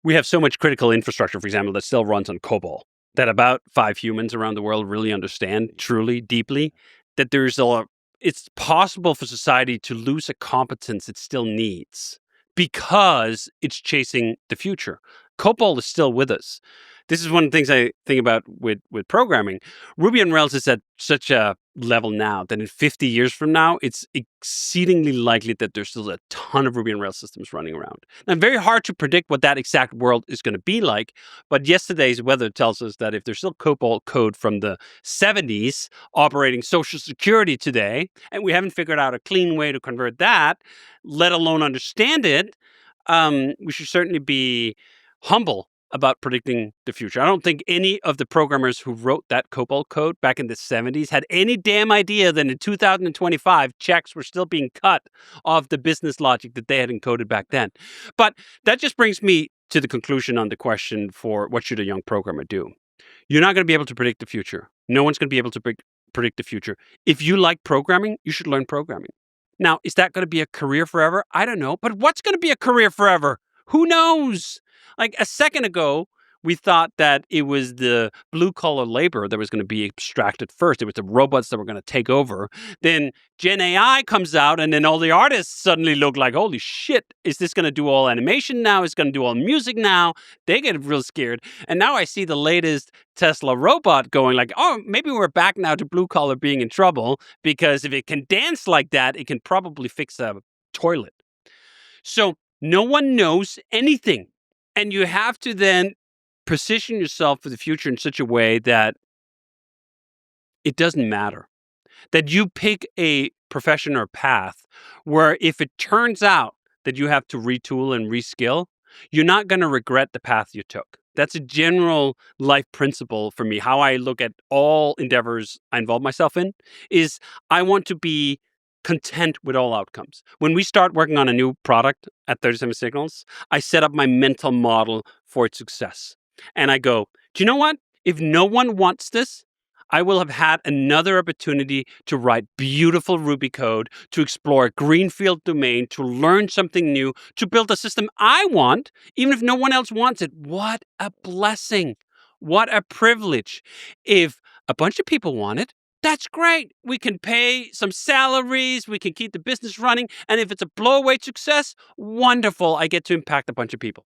We have so much critical infrastructure, for example, that still runs on COBOL, that about 5 humans around the world really understand truly, deeply, that it's possible for society to lose a competence it still needs because it's chasing the future. COBOL is still with us. This is one of the things I think about with programming. Ruby on Rails is at such a level now that in 50 years from now, it's exceedingly likely that there's still a ton of Ruby on Rails systems running around. Now, very hard to predict what that exact world is going to be like, but yesterday's weather tells us that if there's still COBOL code from the 70s operating Social Security today, and we haven't figured out a clean way to convert that, let alone understand it, we should certainly be humble about predicting the future. I don't think any of the programmers who wrote that COBOL code back in the 70s had any damn idea that in 2025, checks were still being cut off the business logic that they had encoded back then. But that just brings me to the conclusion on the question for what should a young programmer do? You're not going to be able to predict the future. No one's going to be able to predict the future. If you like programming, you should learn programming. Now, is that going to be a career forever? I don't know. But what's going to be a career forever? Who knows? Like a second ago, we thought that it was the blue-collar labor that was going to be abstracted first. It was the robots that were going to take over. Then Gen AI comes out, and then all the artists suddenly look like, holy shit, is this going to do all animation now? Is it going to do all music now? They get real scared. And now I see the latest Tesla robot going like, oh, maybe we're back now to blue-collar being in trouble, because if it can dance like that, it can probably fix a toilet. So no one knows anything. And you have to then position yourself for the future in such a way that it doesn't matter. That you pick a profession or path where if it turns out that you have to retool and reskill, you're not going to regret the path you took. That's a general life principle for me. How I look at all endeavors I involve myself in is I want to be content with all outcomes. When we start working on a new product at 37 Signals, I set up my mental model for its success. And I go, do you know what? If no one wants this, I will have had another opportunity to write beautiful Ruby code, to explore a greenfield domain, to learn something new, to build a system I want, even if no one else wants it. What a blessing. What a privilege. If a bunch of people want it, that's great. We can pay some salaries. We can keep the business running. And if it's a blow-away success, wonderful. I get to impact a bunch of people.